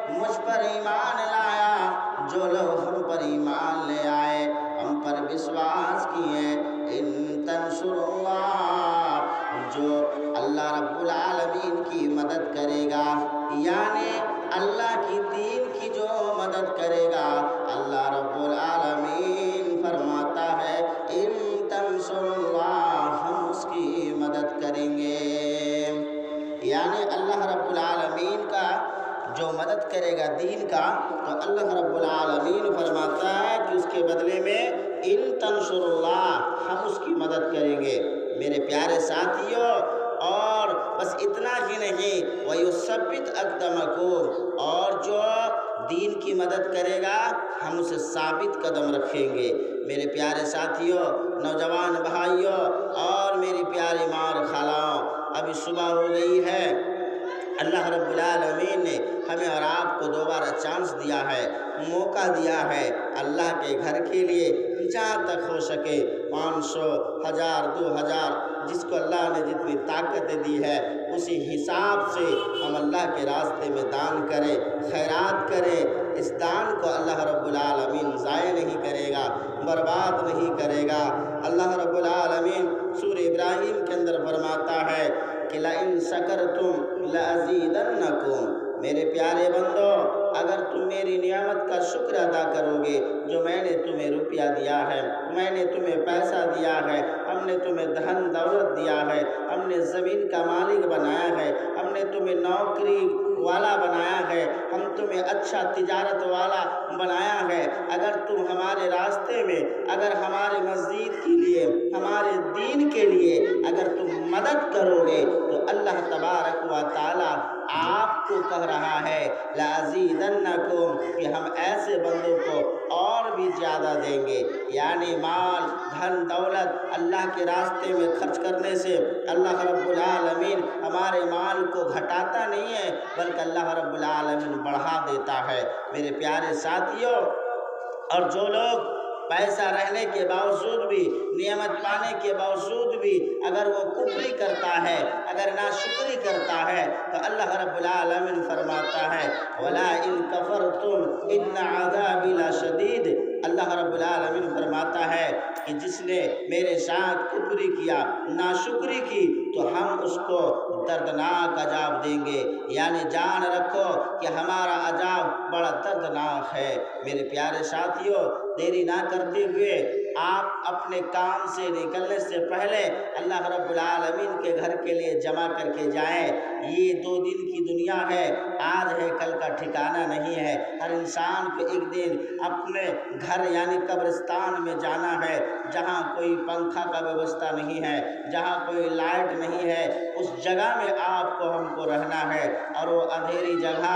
مجھ پر ایمان لایا، جو لوگ ہم پر ایمان لے آئے، ہم پر وشواس کیے، ان تنصروا اللہ، جو اللہ رب العالمین کی مدد کرے گا، یعنی اللہ کی دین کی جو مدد کرے گا، اللہ رب العالمین فرماتا ہے ان تنصروا اللہ، ہم اس کی مدد کریں گے۔ یعنی اللہ رب العالمین کا جو مدد کرے گا دین کا، تو اللہ رب العالمین فرماتا ہے کہ اس کے بدلے میں ان تنصروا اللہ، ہم اس کی مدد کریں گے۔ میرے پیارے ساتھیوں، اور بس اتنا ہی نہیں، وَيُثَبِّتْ أَقْدَامَكُمْ، اور جو دین کی مدد کرے گا ہم اسے ثابت قدم رکھیں گے۔ میرے پیارے ساتھیوں، نوجوان بھائیوں اور میری پیاری ماں اور خالاؤں، ابھی صبح ہو گئی ہے۔ اللہ رب العالمین نے ہمیں اور آپ کو دوبارہ چانس دیا ہے، موقع دیا ہے اللہ کے گھر کے لیے، جہاں تک ہو سکے 500، 1000، 2000، جس کو اللہ نے جتنی طاقتیں دی ہے اسی حساب سے ہم اللہ کے راستے میں دان کریں، خیرات کریں۔ اس دان کو اللہ رب العالمین ضائع نہیں کرے گا، برباد نہیں کرے گا۔ اللہ رب العالمین سورہ ابراہیم کے اندر فرماتا ہے کہ لَإِن شَكَرْتُمْ لَأَزِيدَنَّكُمْ، میرے پیارے بندو، اگر تم میری نعمت کا شکر ادا کرو گے، جو میں نے تمہیں روپیہ دیا ہے، میں نے تمہیں پیسہ دیا ہے، ہم نے تمہیں دھن دولت دیا ہے، ہم نے زمین کا مالک بنایا ہے، ہم نے تمہیں نوکری والا بنایا ہے، ہم تمہیں اچھا تجارت والا بنایا ہے، اگر تم ہمارے راستے میں، اگر ہمارے مسجد کے لیے، ہمارے دین کے لیے اگر تم مدد کرو گے، تو اللہ تبارک و تعالی آپ کو کہہ رہا ہے لَأَزِيدَنَّكُمْ، کہ ہم ایسے بندوں کو اور بھی زیادہ دیں گے۔ یعنی مال، دھن دولت اللہ کے راستے میں خرچ کرنے سے اللہ رب العالمین ہمارے مال کو گھٹاتا نہیں ہے، بلکہ اللہ رب العالمین بڑھا دیتا ہے۔ میرے پیارے ساتھیوں، اور جو لوگ پیسہ رہنے کے باوجود بھی، نعمت پانے کے باوجود بھی اگر وہ کفری کرتا ہے، اگر ناشکری کرتا ہے، تو اللہ رب العالمین فرماتا ہے وَلَا إِن كَفَرْتُمْ إِنَّ عَذَابِي لَشَدِيدٌ، اللہ رب العالمین فرماتا ہے کہ جس نے میرے ساتھ کفری کیا، ناشکری کی، تو ہم اس کو دردناک عذاب دیں گے۔ یعنی جان رکھو کہ ہمارا عذاب بڑا دردناک ہے۔ میرے پیارے ساتھیوں، دیری نہ کرتے ہوئے آپ اپنے کام سے نکلنے سے پہلے اللہ رب العالمین کے گھر کے لیے جمع کر کے جائیں۔ یہ 2 دن کی دنیا ہے، آج ہے کل کا ٹھکانہ نہیں ہے۔ ہر انسان کو ایک دن اپنے گھر یعنی قبرستان میں جانا ہے، جہاں کوئی پنکھا کا ویوستھا نہیں ہے، جہاں کوئی لائٹ نہیں ہے، اس جگہ میں آپ کو ہم کو رہنا ہے۔ اور وہ اندھیری جگہ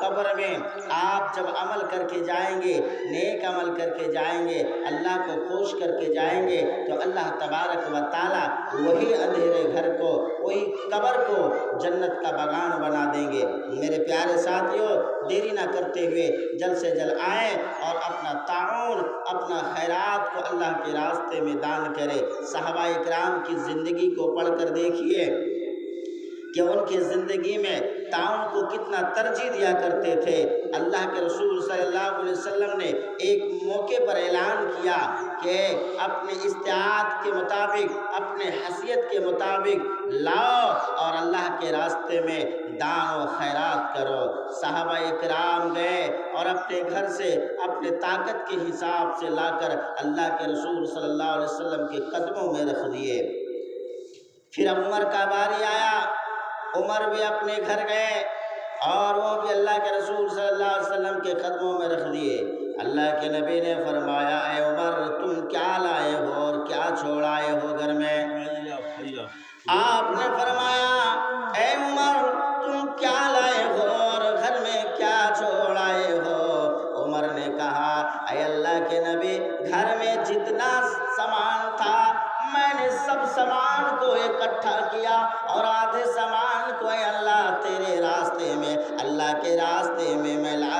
قبر میں آپ جب عمل کر کے جائیں گے، نیک عمل کر کے جائیں گے، اللہ کو خوش کر کے جائیں گے، تو اللہ تبارک و تعالی وہی اندھیرے گھر کو، وہی قبر کو جنت کا باغان بنا دیں گے۔ میرے پیارے ساتھیوں، دیری نہ کرتے ہوئے جلد سے جلد آئیں اور اپنا تعاون، اپنا خیرات کو اللہ کے راستے میں دان کریں۔ صحابہ اکرام کی زندگی کو پڑھ کر دیکھیے کہ ان کی زندگی میں تعاون کو کتنا ترجیح دیا کرتے تھے۔ اللہ کے رسول صلی اللہ علیہ وسلم نے ایک موقع پر اعلان کیا کہ اپنے استطاعت کے مطابق، اپنے حیثیت کے مطابق لاؤ اور اللہ کے راستے میں دان و خیرات کرو۔ صحابہ اکرام گئے اور اپنے گھر سے اپنے طاقت کے حساب سے لا کر اللہ کے رسول صلی اللہ علیہ وسلم کے قدموں میں رکھ دیے۔ پھر عمر کا باری آیا، عمر بھی اپنے گھر گئے اور وہ بھی اللہ کے رسول صلی اللہ علیہ وسلم کے قدموں میں رکھ دیے۔ اللہ کے نبی نے فرمایا اے عمر، تم کیا لائے ہو اور کیا چھوڑ آئے ہو گھر میں؟ آپ نے فرمایا اے عمر، تم کیا لائے ہو اور گھر میں کیا چھوڑ آئے ہو؟ عمر نے کہا اے اللہ کے نبی، گھر میں جتنا سامان تھا میں نے سب سامان کو اکٹھا کیا اور آدھے سامان کو اے اللہ تیرے راستے میں، اللہ کے راستے میں لا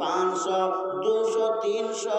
500, 200, 300,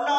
9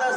10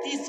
30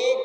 1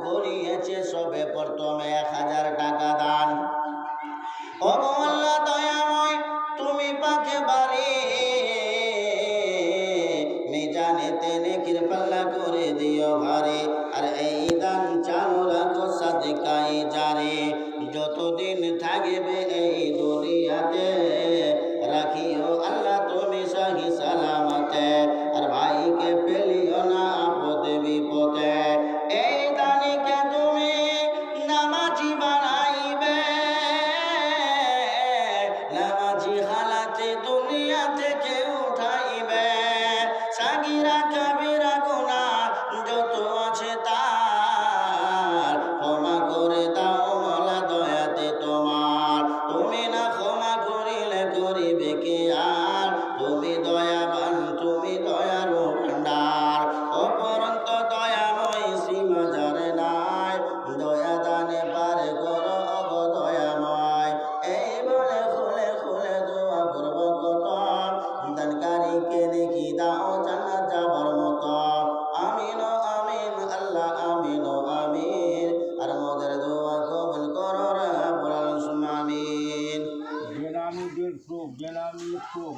করিয়েছে সবে প্রথমে 1000 টাকা দান। ও আল্লাহ দয়াময়, তুমি পাকে বাড়ি মেজানে তেনে কৃপাল্লা করে দিও ভারে, আর এই দান চালু রাখো সাদকায়ে জারে, যতদিন থাকবে এই দুনিয়াতে রাখিও আল্লাহ তুমি সহি সালামতে, আর ভাইকে ফেলিও না আপদে বিপদে। এই দানিকে তুমি নামাজি বানাইবে, নামাজি হালাতে দুনিয়া থেকে উঠাইবে, সাগিরা কবি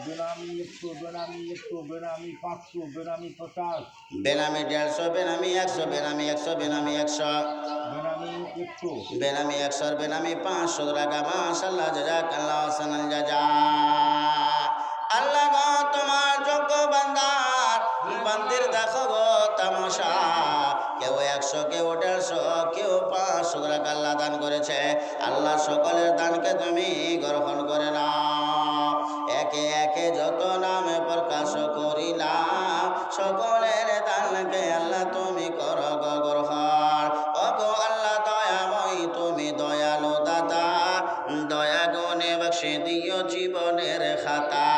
বেনামি 100, বেনামি 100, বেনামি 500, বেনামি 50, বেনামি 150, বেনামি 100, বেনামি 100, বেনামি 100, বেনামি 100, বেনামি 100 আর বেনামি 500 টাকা। মাশাআল্লাহ, জাযাকাল্লাহ হাসানাল জাযা। আল্লাহ গো, তোমার যোগ্য বান্দির দেখো গো তামাশা। কেউ 100, কেউ 150, কেউ 500 টাকা আল্লাহ দান করেছে। আল্লাহ সকলের দানকে তুমি গ্রহণ করে নাও। একে একে যত নামে প্রকাশ করিলাম, সকলের দানকে আল্লাহ তুমি করো গো গ্রহণ। ওগো আল্লাহ দয়াময়, তুমি দয়ালু দাতা, দয়া গুণে বখশে দিও জীবনের খাতা।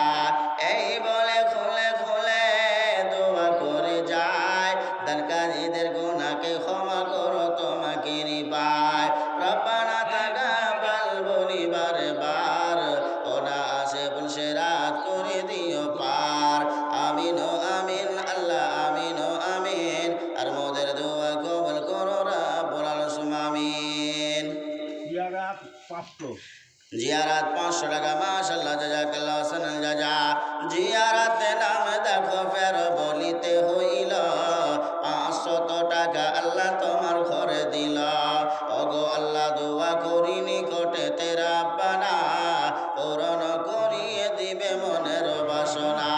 এই বলে খুলে খুলে দোয়া করে যায়, দানকারীদের গুনাহকে ক্ষমা করো তোমাকে নিবায়। রব্বানা তাকাব্বাল বলি বারে বার, ওনা আসে বলছে রাত করে দিও পার। আমিন ও আমিন আল্লাহ, আমিন ও আমিন। আর মোদের দোয়া কবুল করো রাব্বুল আলামিন, আমিন। জিয়ারাত 500, জিয়ারাত 500 টাকা। মাশাআল্লাহ, জাযাকাল্লাহ হাসানাল জাযা। জিয়ারাতে নাম দেখো ফের বলিতে হইল, 500 টাকা আল্লাহ তোমার ঘরে দিল। ওগো আল্লাহ দোয়া করি নিকটে রাব্বানা, পূরণ করিয়ে দিবে মনের বাসনা।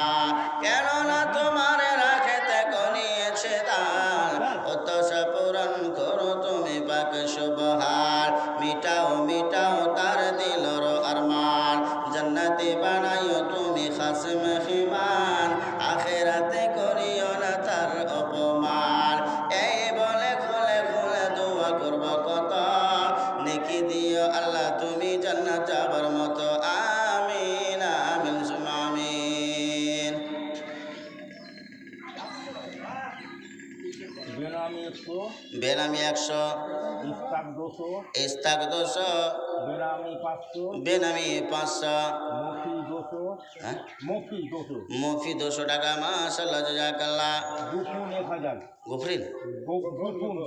কেননা তোমার রাখেতে করিয়েছে দান, অতঃ পূরণ করো তুমি পাক সুবহান। মিটাও মিটাও তার দিলর আরমান, জান্নাতে বানাইও তুমি খাস মেহমান, আখিরাতে করিও না তার অপমান। এই বলে খুলে খুলে দোয়া করব কত, নেকি দিও আল্লাহ তুমি জান্নাত যাবার মতো। আমিন আমিন সুম্মা আমিন। বেনামি 100, বেনামি 100, ইস্তাক 200, ইস্তাক 200, বেনামি 500, বেনামি 500, মফি 200, হ্যাঁ মফি 200, মুফি 200 টাকা। মাশাআল্লাহ, জাযাকাল্লাহ। গুফুন 1000, গুফরিন,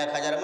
1000।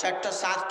6 7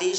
30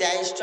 23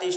30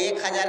1000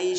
30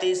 30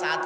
7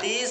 30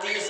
30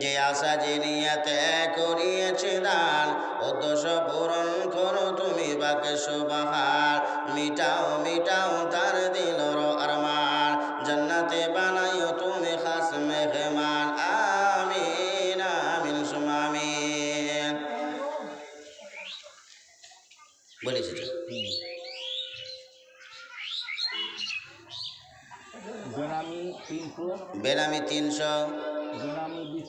যে আশা যে নিয়তে করিয়েছে দান, উদ্দেশ্য পূরণ করো তুমি বাকে সুবহান। মিটাও মিটাও তার দিলর আরমান, জান্নাতে বানাইও তুমি খাস মেহমান। আমিন আমিন সুম্মা আমিন। বলেছি তো বেনামি 300, বেনামি 300, বেনামি 20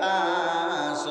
500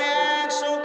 100,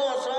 200,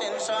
300,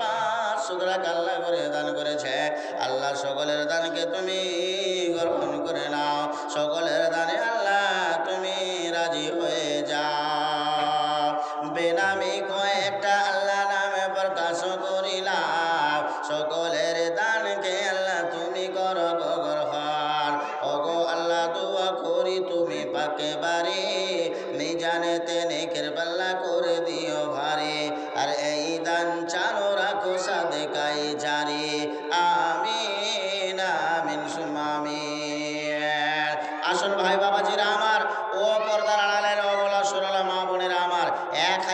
500 টাকা আল্লাহ করে দান করেছে। আল্লাহ সকলের দানকে তুমি গ্রহণ করে নাও, সকলের দানে আল্লাহ তুমি রাজি হয়ে যাও। বেনামি কয়েকটা আল্লাহ নামে প্রকাশ করিলাম, সকলের দানকে আল্লাহ তুমি করো গো গ্রহণ। ওগো আল্লাহ দোয়া করি তুমি পাকে বাড়ি,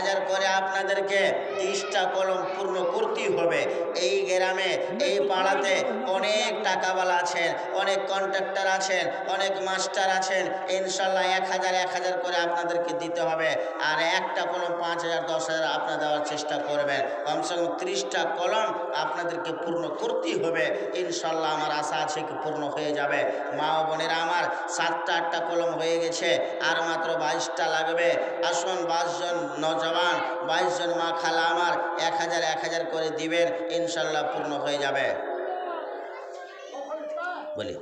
1000 করে আপনাদেরকে 30টা কলম পূর্ণ করতেই হবে। এই গ্রামে এই পাড়াতে অনেক টাকাওয়ালা আছেন, অনেক কন্ট্রাক্টর আছেন, অনেক মাস্টার আছেন। ইনশাল্লাহ 1000 করে আপনাদেরকে দিতে হবে। আর একটা কলম 5000 10,000 আপনারা দেওয়ার চেষ্টা করবেন। কমসে কম 30টা কলম আপনাদেরকে পূর্ণ করতেই হবে। ইনশাল্লাহ আমার আশা আছে কি পূর্ণ হয়ে যাবে। মা ও বোনেরা আমার 7টা 8টা কলম হয়ে গেছে, আর মাত্র 22টা লাগবে। আসুন 22 জন নজওয়ান, 22 জন মা খালা আমার 1000 করে দিবেন, ইনশাল্লাহ পূর্ণ হয়ে যাবে। বলি